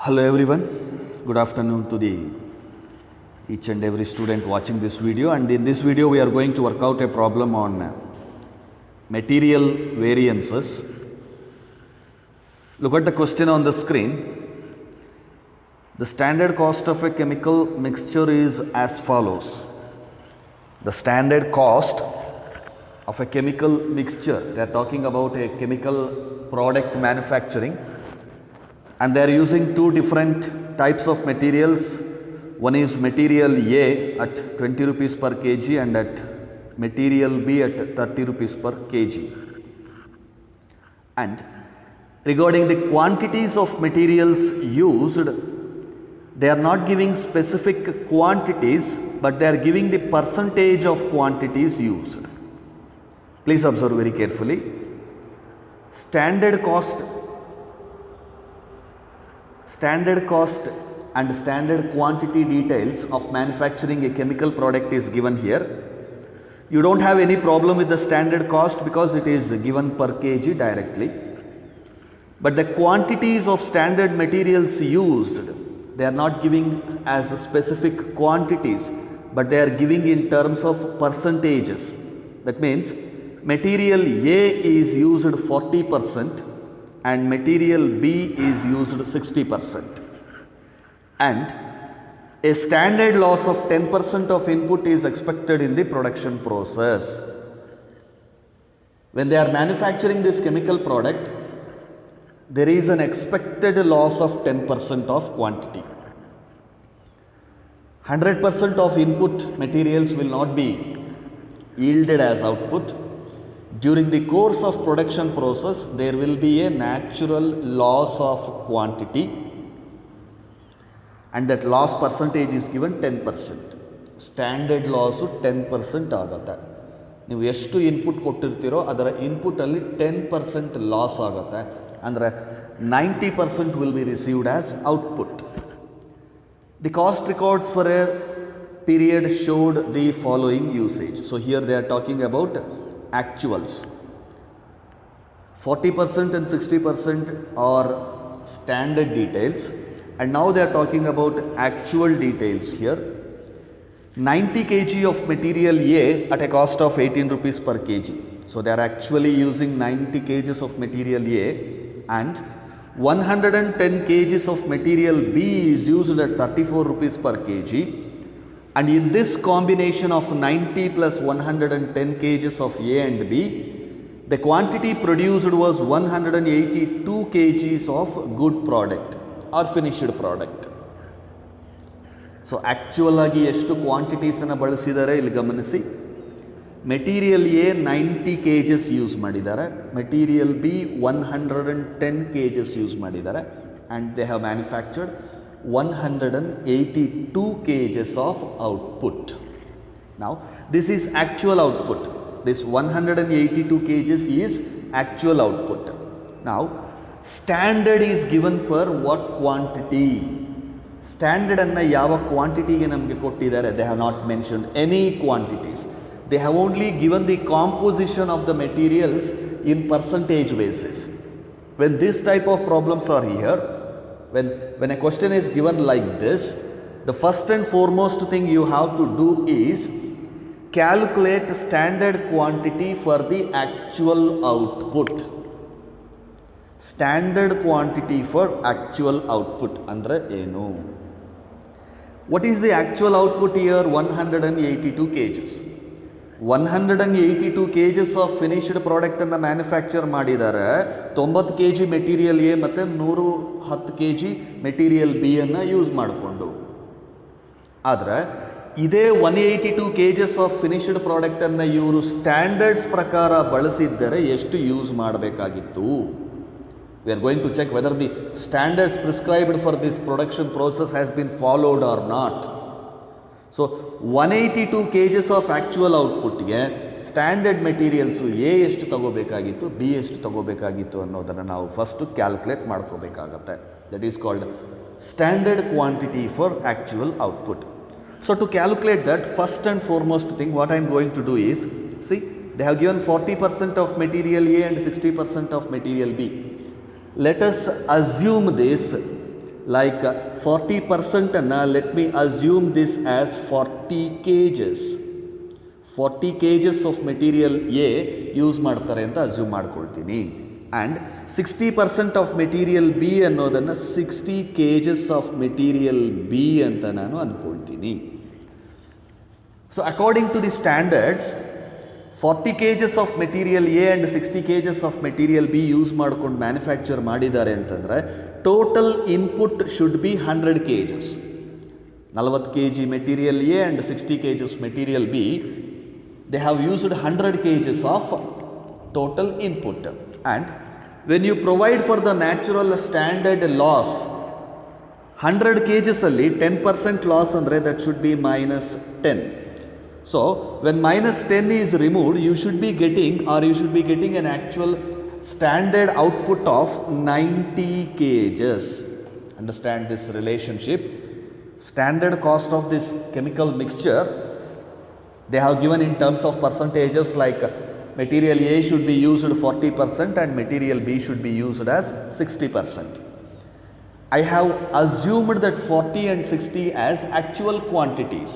Hello everyone, good afternoon to each and every student watching this video, and in this video we are going to work out a problem on material variances. Look at the question on the screen. The standard cost of a chemical mixture is as follows. The standard cost of a chemical mixture, they are talking about a chemical product manufacturing, and they are using two different types of materials. One is material A at 20 rupees per kg and at material B at 30 rupees per kg. And regarding the quantities of materials used, they are not giving specific quantities, but they are giving the percentage of quantities used. Please observe very carefully. Standard cost and standard quantity details of manufacturing a chemical product is given here. You don't have any problem with the standard cost because it is given per kg directly. But the quantities of standard materials used, they are not giving as specific quantities, but they are giving in terms of percentages. That means material A is used 40% and material B is used 60%. And a standard loss of 10% of input is expected in the production process. When they are manufacturing this chemical product, there is an expected loss of 10% of quantity. 100% of input materials will not be yielded as output. During the course of production process, there will be a natural loss of quantity, and that loss percentage is given 10%. Standard loss 10% ಆಗುತ್ತೆ. ನೀವು ಎಷ್ಟು input ಕೊಟ್ಟಿರ್ತೀರೋ ಅದರ ಇನ್ಪುಟ್ಟಲ್ಲಿ 10% loss ಆಗುತ್ತೆ. ಅಂದರೆ 90% will be received as output. The cost records for a period showed the following usage. So here they are talking about actuals. 40% and 60% are standard details, and now they are talking about actual details here. 90 kg of material A at a cost of 18 rupees per kg. So they are actually using 90 kgs of material A, and 110 kgs of material B is used at 34 rupees per kg. And in this combination of 90 plus 110 kgs of A and B, the quantity produced was 182 kgs of good product or finished product. So actual agi ಎಷ್ಟು quantities ಅನ್ನು ಬಳಸಿದ್ದಾರೆ ಇಲ್ಲಿ ಗಮನಿಸಿ. Material A 90 kgs use ಮಾಡಿದ್ದಾರೆ, material B 110 kgs use ಮಾಡಿದ್ದಾರೆ, and they have manufactured 182 kgs of output. Now this is actual output. This 182 kgs is actual output. Now standard is given for what quantity? Standard anna yava quantity ge namage kottidare? They have not mentioned any quantities. They have only given the composition of the materials in percentage basis. When this type of problems are here, when a question is given like this, the first and foremost thing you have to do is calculate standard quantity for the actual output. Standard quantity for actual output andre enu? What is the actual output here? 182 kgs. 182 kgs of finished product ಅನ್ನು manufacture ಮಾಡಿದ್ದಾರೆ. 90 kg material A ಮತ್ತು 110 kg material B ಅನ್ನು use ಮಾಡಿಕೊಂಡು. ಆದರೆ ಇದೇ 182 kgs of finished ಪ್ರಾಡಕ್ಟನ್ನು ಇವರು standards ಪ್ರಕಾರ ಬಳಸಿದ್ದರೆ ಎಷ್ಟು ಯೂಸ್ ಮಾಡಬೇಕಾಗಿತ್ತು? We are going to check whether the standards prescribed for this production process has been followed or not. So 182 kgs of actual output ಗೆ ಸ್ಟ್ಯಾಂಡರ್ಡ್ ಮೆಟೀರಿಯಲ್ಸ್ ಎ ಎಷ್ಟು ತಗೋಬೇಕಾಗಿತ್ತು, B ಎಷ್ಟು ತಗೋಬೇಕಾಗಿತ್ತು ಅನ್ನೋದನ್ನು ನಾವು ಫಸ್ಟ್ ಕ್ಯಾಲ್ಕುಲೇಟ್ ಮಾಡ್ಕೋಬೇಕಾಗತ್ತೆ. That is called standard quantity for actual output. So to calculate that, first and foremost thing what I am going to do is, C they have given 40% of material A and 60% of material B. Let us assume this like 40% ಅನ್ನು let me assume this as 40 kgs. 40 kgs of material A use ಮಾಡ್ತಾರೆ ಅಂತ assume ಮಾಡ್ಕೊಳ್ತೀನಿ. And 60% of material B ಅನ್ನೋದನ್ನು 60 kgs of material B ಅಂತ ನಾನು ಅಂದ್ಕೊಳ್ತೀನಿ. So according to the standards 40 kgs of material A and 60 kgs of material B use ಮಾಡ್ಕೊಂಡು manufacture ಮಾಡಿದ್ದಾರೆ ಅಂತಂದರೆ total input should be 100 kgs. 40 kg material A and 60 kgs material B, they have used 100 kgs of total input. And when you provide for the natural standard loss, 100 kgs ಅಲ್ಲಿ 10% loss ಅಂದರೆ that should be minus 10. So when minus 10 is removed, you should be getting an actual standard output of 90 kgs. Understand this relationship. Standard cost of this chemical mixture they have given in terms of percentages, like material A should be used 40% and material B should be used as 60%. I have assumed that 40 and 60 as actual quantities,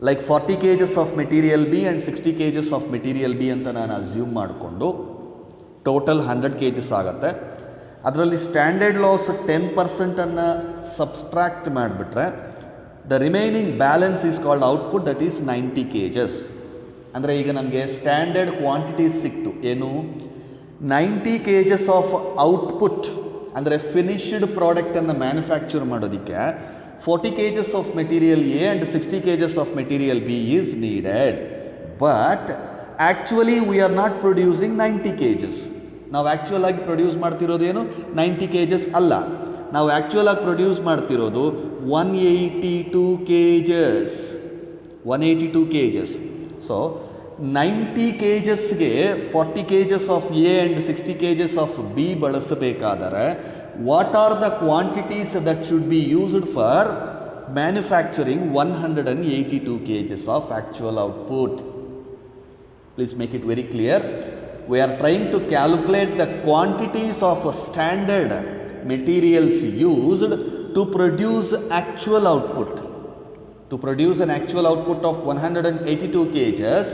like 40 kgs of material B and 60 kgs of material B ಅಂತ ನಾನು assume ಮಾಡಿಕೊಂಡು total 100 kgs ಆಗುತ್ತೆ. ಅದರಲ್ಲಿ standard loss 10% ಅನ್ನು subtract ಮಾಡಿಬಿಟ್ರೆ the remaining balance is called output, that is 90 kgs. ಅಂದರೆ ಈಗ ನಮಗೆ ಸ್ಟ್ಯಾಂಡರ್ಡ್ ಕ್ವಾಂಟಿಟೀಸ್ ಸಿಕ್ತು. ಏನು 90 kgs ಆಫ್ ಔಟ್ಪುಟ್ ಅಂದರೆ ಫಿನಿಶ್ಡ್ ಪ್ರಾಡಕ್ಟನ್ನು ಮ್ಯಾನುಫ್ಯಾಕ್ಚರ್ ಮಾಡೋದಕ್ಕೆ 40 kgs of material A and 60 kgs of material B is needed. But actually we are not producing 90 kgs. ನಾವು actual ಆಗಿ ಪ್ರೊಡ್ಯೂಸ್ ಮಾಡ್ತಿರೋದೇನು 90 kgs ಅಲ್ಲ. ನಾವು ಆ್ಯಕ್ಚುಯಲ್ ಆಗಿ ಪ್ರೊಡ್ಯೂಸ್ ಮಾಡ್ತಿರೋದು 182 kgs. 182 kgs. ಸೊ 90 kgsಗೆ 40 kgs of A and 60 kgs of B ಬಳಸಬೇಕಾದರೆ what are the quantities that should be used for manufacturing 182 kgs of actual output? Please make it very clear. We are trying to calculate the quantities of standard materials used to produce actual output. To produce an actual output of 182 kgs,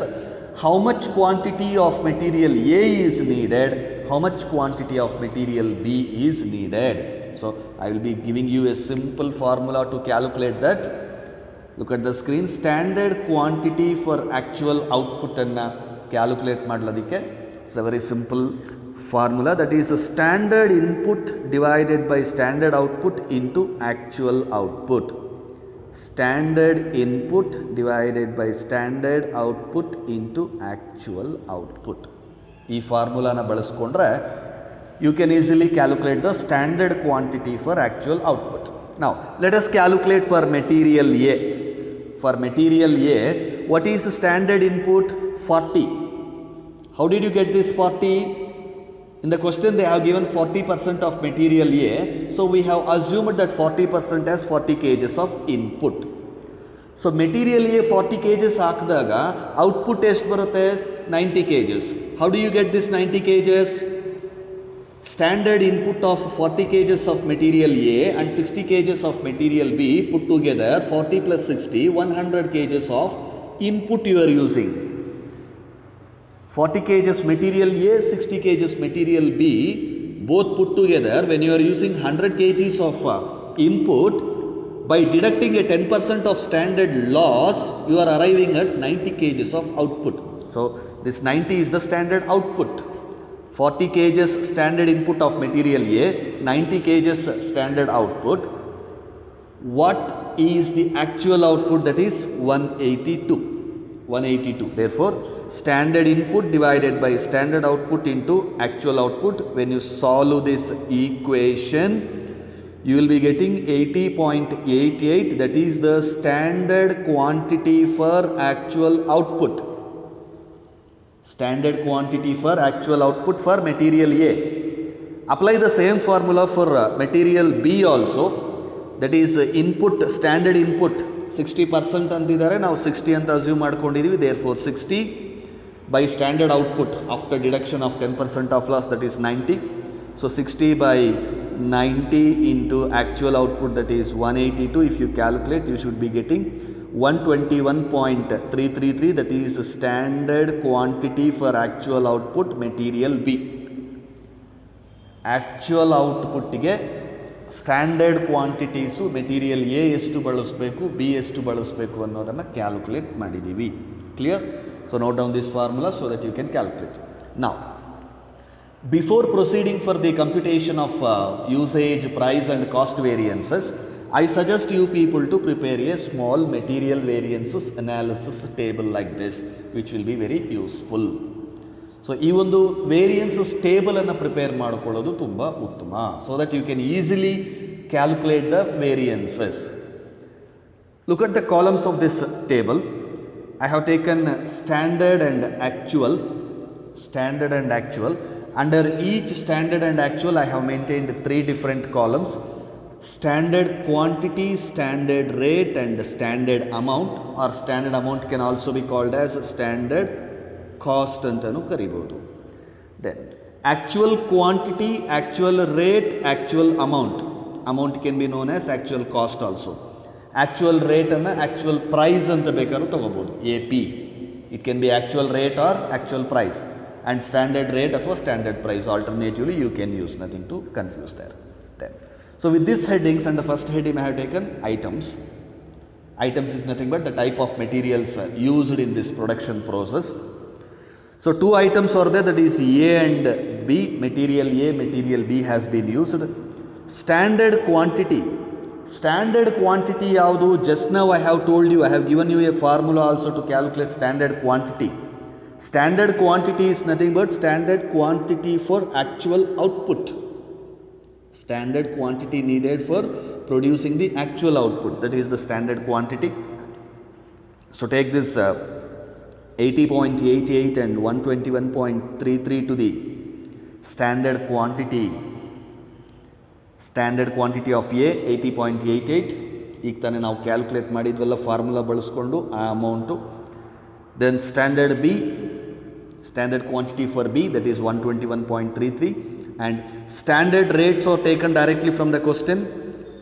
how much quantity of material A is needed, how much quantity of material B is needed. So I will be giving you a simple formula to calculate that. Look at the screen. Standard quantity for actual output anna calculate madladike. It's a very simple formula, that is a standard input divided by standard output into actual output. Standard input divided by standard output into actual output. ಈ ಫಾರ್ಮುಲಾನ ಬಳಸ್ಕೊಂಡ್ರೆ you can easily calculate the standard quantity for actual output. Now let us calculate for material A. For material A, what is standard input? 40. How did you get this 40? In the question they have given 40% of material A, so we have assumed that 40% as 40 kgs of input. So material A 40 kgs ಹಾಕಿದಾಗ output ಎಷ್ಟು ಬರುತ್ತೆ? 90 kgs. How do you get this 90 kgs? Standard input of 40 kgs of material A and 60 kgs of material B put together, 40 plus 60, 100 kgs of input you are using. 40 kgs material A, 60 kgs material B, both put together, when you are using 100 kgs of input, by deducting a 10% of standard loss, you are arriving at 90 kgs of output. So this 90 is the standard output. 40 kgs standard input of material A, 90 kgs standard output. What is the actual output? That is 182. 182. Therefore, standard input divided by standard output into actual output. When you solve this equation, you will be getting 80.88. That is the standard quantity for actual output. Standard quantity for actual output for material A. Apply the same formula for material B also. That is input, standard input 60% ಅಂತಿದ್ದಾರೆ, ನಾವು 60 ಅಂತ assume ಮಾಡ್ಕೊಂಡಿದ್ದೀವಿ. therefore 60 by standard output after deduction of 10% of loss, that is 90. So 60 by 90 into actual output, that is 182. If you calculate, you should be getting 121.333, that is standard quantity for actual output material B. Actual output ಗೆ standard quantities material A ಎಷ್ಟು ಬಳಸಬೇಕು, B ಎಷ್ಟು ಬಳಸಬೇಕು ಅನ್ನೋದನ್ನು calculate ಮಾಡಿದ್ದೀವಿ. Clear? So note down this formula so that you can calculate. ನಾವು before proceeding for the computation of usage, price and cost variances, I suggest you people to prepare a small material variances analysis table like this, which will be very useful. So ಈ ಒಂದು variances ಟೇಬಲನ್ನು prepare ಮಾಡಿಕೊಳ್ಳೋದು ತುಂಬ ಉತ್ತಮ, so that you can easily calculate the variances. Look at the columns of this table. I have taken standard and actual. Under each standard and actual, I have maintained 3 different columns: standard quantity, standard rate and standard amount, or standard amount can also be called as standard cost antanu karibodu. Then actual quantity, actual rate, actual amount can be known as actual cost also. Actual rate and actual price anta bekaru tagobodu, AP. It can be actual rate or actual price, and standard rate athwa standard price, alternatively you can use, nothing to confuse there. Then so with these headings, and the first heading I have taken items. Items is nothing but the type of materials used in this production process. So 2 items are there, that is A and B. Material A, material B has been used. Standard quantity yaudu? Just now I have told you, I have given you a formula also to calculate standard quantity. Standard quantity is nothing but standard quantity for actual output. Standard quantity needed for producing the actual output, that is the standard quantity. So take this 80.88 and 121.33 to the standard quantity. Standard quantity of A 80.88. ಈಗ ತಾನೇ ನಾವು calculate ಮಾಡಿದ್ವಲ್ಲ formula ಬಳಸ್ಕೊಂಡು ಆ amount. Then standard B, standard quantity for B, that is 121.33, and standard rates are taken directly from the question.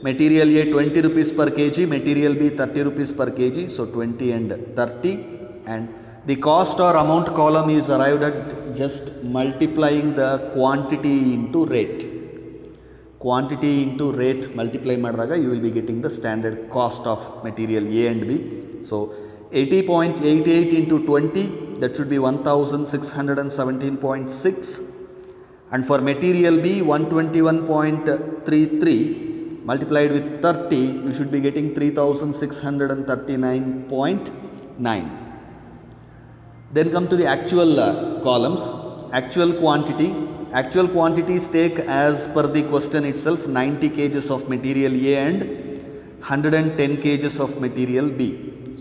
Material A 20 rupees per kg, material B 30 rupees per kg, so 20 and 30, and the cost or amount column is arrived at just multiplying the quantity into rate. Quantity into rate multiply ಮಾಡಿದಾಗ you will be getting the standard cost of material A and B. So 80.88 into 20, that should be 1617.6, and for material B 121.33 multiplied with 30, you should be getting 3639.9. Then come to the actual columns. Actual quantities take, as per the question itself, 90 kgs of material A and 110 kgs of material B.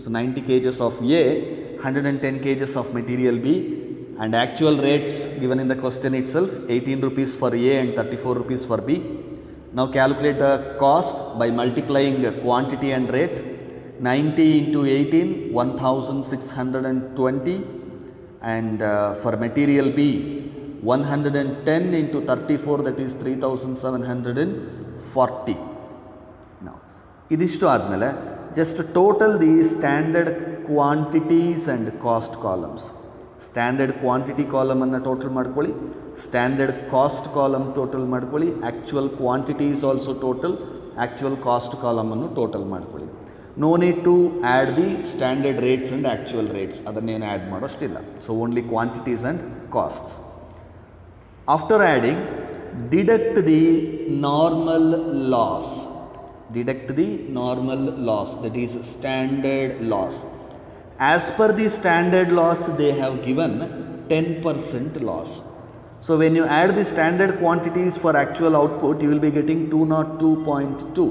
So 90 kgs of A, 110 kgs of material B, and actual rates given in the question itself, 18 rupees for A and 34 rupees for B. Now calculate the cost by multiplying quantity and rate. 90 into 18, 1620, and for material B 110 into 34, that is 3740. Now idishtu admele just total the standard quantities and cost columns. Standard quantity column anna total ಮಾಡ್ಕೊಳ್ಳಿ, standard cost column total ಮಾಡ್ಕೊಳ್ಳಿ, actual quantity is also total, actual cost column ಅನ್ನು total ಮಾಡ್ಕೊಳ್ಳಿ. No need to add the standard rates and actual rates, ಅದನ್ನೇನು add ಮಾಡೋಷ್ಟಿಲ್ಲ. So only quantities and costs. After adding, deduct the normal loss. Deduct the normal loss, that is standard loss. As per the standard loss, they have given 10% loss. So when you add the standard quantities for actual output, you will be getting 202.2.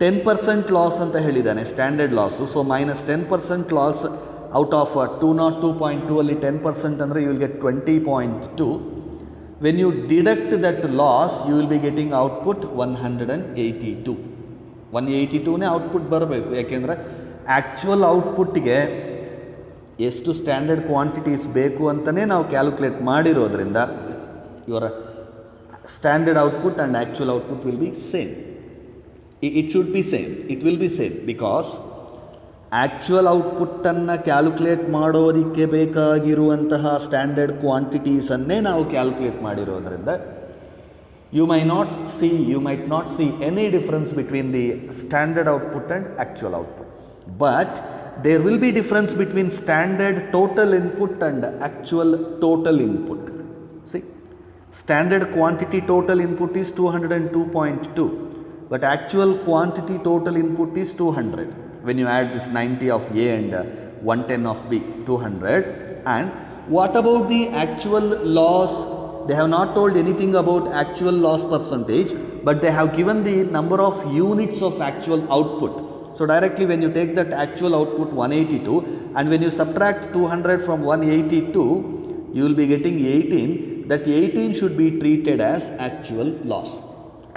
10% loss anta helidane, standard loss. So minus 10% loss out of 202.2 alli 10% andre you will get 20.2. When you deduct that loss, you will be getting output 182. 182 ನೇ output ಬರಬೇಕು, ಯಾಕೆಂದರೆ actual ಔಟ್ಪುಟ್ಟಿಗೆ ಎಷ್ಟು standard quantities ಬೇಕು ಅಂತಲೇ ನಾವು calculate ಮಾಡಿರೋದ್ರಿಂದ ಇವರ standard output and actual output will be same. It should be same, it will be same, because actual ಔಟ್ಪುಟ್ಟನ್ನು ಕ್ಯಾಲ್ಕುಲೇಟ್ ಮಾಡೋದಕ್ಕೆ ಬೇಕಾಗಿರುವಂತಹ ಸ್ಟ್ಯಾಂಡರ್ಡ್ ಕ್ವಾಂಟಿಟೀಸನ್ನೇ ನಾವು ಕ್ಯಾಲ್ಕುಲೇಟ್ ಮಾಡಿರೋದ್ರಿಂದ you might not see any difference between the standard output and actual output. But there will be difference between standard total input and actual total input. See, standard quantity total input is 202.2, but actual quantity total input is 200. When you add this 90 of A and 110 of B, 200. And what about the actual loss? They have not told anything about actual loss percentage, but they have given the number of units of actual output. So directly when you take that actual output 182 and when you subtract 200 from 182, you will be getting 18. That 18 should be treated as actual loss.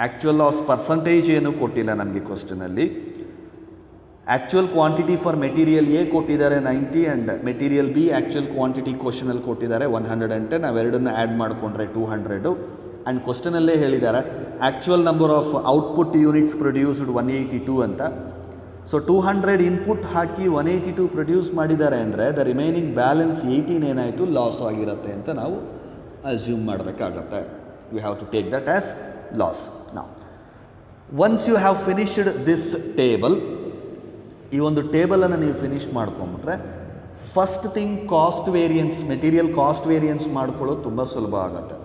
Actual loss percentage ಏನು ಕೊಟ್ಟಿಲ್ಲ ನಮಗೆ question ಅಲ್ಲಿ. Actual quantity for material A ಕೊಟ್ಟಿದ್ದಾರೆ 90 and material B actual quantity ಕ್ವಶನಲ್ಲಿ ಕೊಟ್ಟಿದ್ದಾರೆ 110. ಅವೆರಡನ್ನು add ಮಾಡಿಕೊಂಡ್ರೆ 200. And ಕ್ವಶನಲ್ಲೇ ಹೇಳಿದ್ದಾರೆ actual number of output units produced 182 ಅಂತ. ಸೊ 200 ಇನ್ಪುಟ್ ಹಾಕಿ 182 ಪ್ರೊಡ್ಯೂಸ್ ಮಾಡಿದ್ದಾರೆ ಅಂದರೆ ದ ರಿಮೈನಿಂಗ್ ಬ್ಯಾಲೆನ್ಸ್ 18 ಏನಾಯಿತು ಲಾಸ್ ಆಗಿರುತ್ತೆ ಅಂತ ನಾವು ಅಸ್ಯೂಮ್ ಮಾಡಬೇಕಾಗತ್ತೆ. You have to take that as loss. Now once you have finished this table, ಈ ಒಂದು ಟೇಬಲನ್ನು ನೀವು ಫಿನಿಷ್ ಮಾಡ್ಕೊಂಬಿಟ್ರೆ first thing cost variance, material cost variance ಮಾಡ್ಕೊಳ್ಳೋದು ತುಂಬ ಸುಲಭ ಆಗುತ್ತೆ.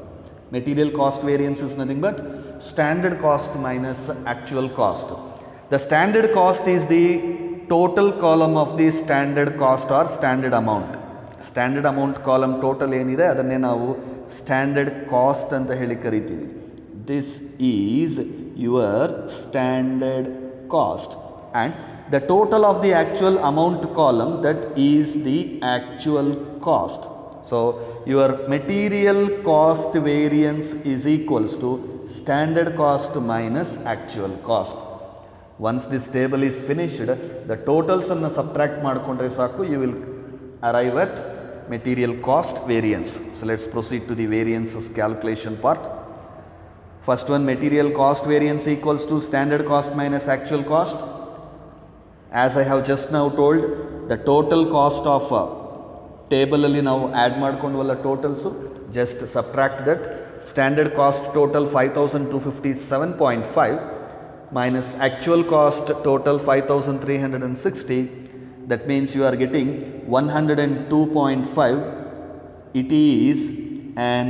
Material cost variance is nothing but standard cost minus actual cost. The standard cost is the total column of the standard cost or standard amount. Standard amount column total ಏನಿದೆ ಅದನ್ನೇ ನಾವು standard cost ಅಂತ ಹೇಳಿ ಕರಿತೀವಿ. This is your standard cost and the total of the actual amount column, that is the actual cost. So your material cost variance is equals to standard cost minus actual cost. Once this table is finished, the totals anna subtract madkondre saku, you will arrive at material cost variance. So let's proceed to the variances calculation part. First one, material cost variance equals to standard cost minus actual cost. As I have just now told, the total cost of table alli ನಾವು add ಮಾಡ್ಕೊಂಡ್ವಲ್ಲ totals, just subtract that. Standard cost total 5257.5 minus actual cost total 5360. That means you are getting 102.5. It is an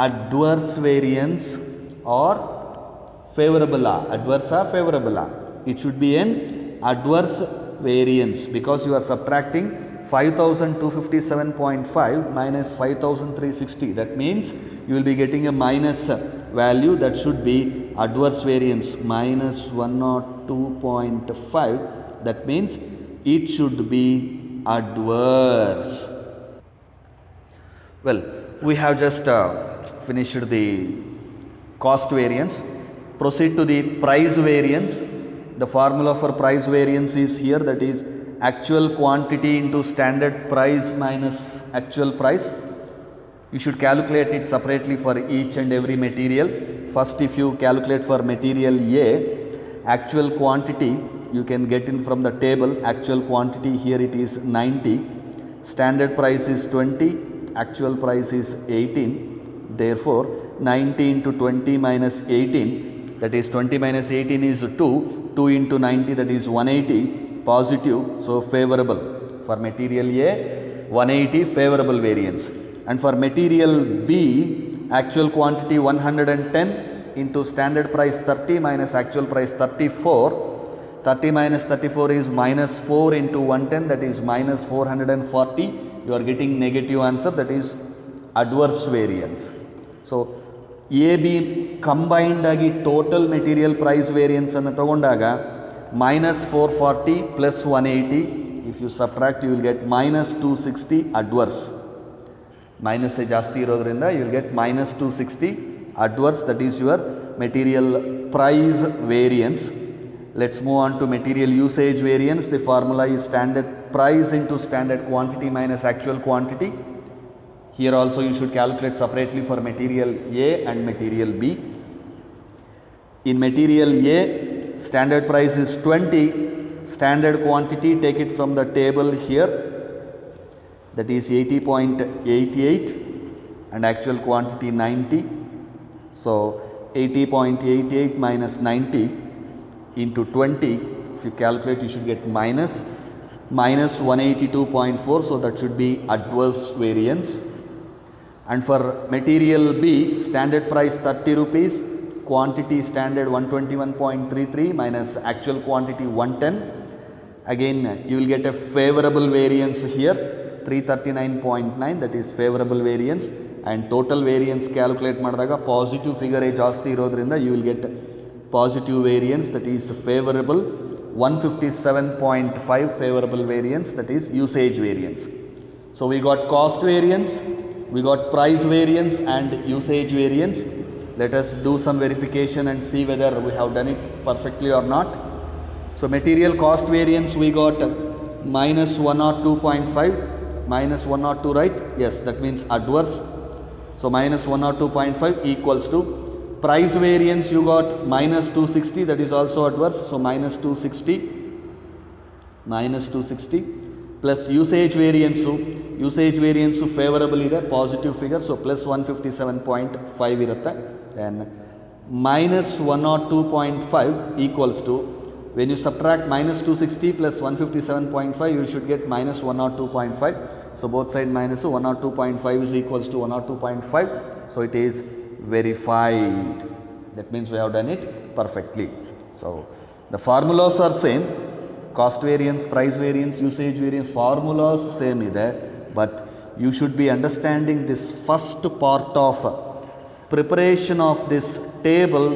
adverse variance or favorable. Adverse or favorable? It should be an adverse variance because you are subtracting 5257.5 minus 5360. That means you will be getting a minus value. That should be adverse variance minus 102.5. That means it should be adverse. Well, we have just finished the cost variance. Proceed to the price variance. The formula for price variance is here, that is actual quantity into standard price minus actual price. You should calculate it separately for each and every material. First, if you calculate for material A, actual quantity you can get in from the table. Actual quantity here it is 90, standard price is 20, actual price is 18. Therefore 90 into 20 minus 18, that is 20 minus 18 is 2. 2 into 90, that is 180, positive, so favorable. For material A, 180 favorable variance. And for material B, actual quantity 110 into standard price 30 minus actual price 34. 30 minus 34 is minus 4 into 110, that is minus 440. You are getting negative answer, that is adverse variance. So A B combined ಆಗಿ total material price variance ಅನ್ನು ತಗೊಂಡಾಗ minus 440 plus 180, if you subtract you will get minus 260 adverse. Minus ಜಾಸ್ತಿ ಇರೋದ್ರಿಂದ you will get minus 260 adverse, that is your material price variance. Let's move on to material usage variance. The formula is standard price into standard quantity minus actual quantity. Here also you should calculate separately for material A and material B. In material A, standard price is 20, standard quantity, take it from the table here, that is 80.88 and actual quantity 90. So 80.88 minus 90 into 20, if you calculate you should get minus 182.4, so that should be adverse variance. And for material B, standard price 30 rupees, quantity standard 121.33 minus actual quantity 110. Again you will get a favorable variance here, 339.9, that is favorable variance, and total variance calculate ಮಾಡಿದಾಗ positive figure ಜಾಸ್ತಿ ಇರೋದ್ರಿಂದ you will get positive variance, that is favorable 157.5 favorable variance, that is usage variance. So we got cost variance, we got price variance and usage variance. Let us do some verification and see whether we have done it perfectly or not. So material cost variance we got minus 102.5, minus 102, right? Yes, that means adverse. So minus 102.5 equals to price variance you got minus 260, that is also adverse. So minus 260 plus usage variance favorable ide positive figure, so plus 157.5 irutte. Then minus 102.5 equals to, when you subtract minus 260 plus 157.5 you should get minus 102.5. So both side minus, 102.5 is equals to 102.5. So it is verified. That means we have done it perfectly. So the formulas are same, cost variance, price variance, usage variance, formulas same ide, but you should be understanding this first part of preparation of this table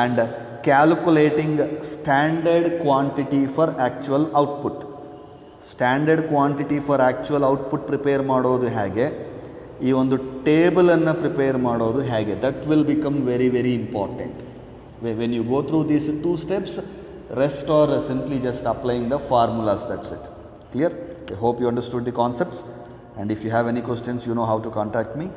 and calculating standard quantity for actual output. Standard quantity for actual output prepare ಮಾಡೋದು ಹೇಗೆ, ಈ ಒಂದು table ಅನ್ನು prepare ಮಾಡೋದು ಹೇಗೆ, that will become very very important. When you go through these two steps, rest are simply just applying the formulas, that's it. Clear? I hope you understood the concepts, and if you have any questions you know how to contact me.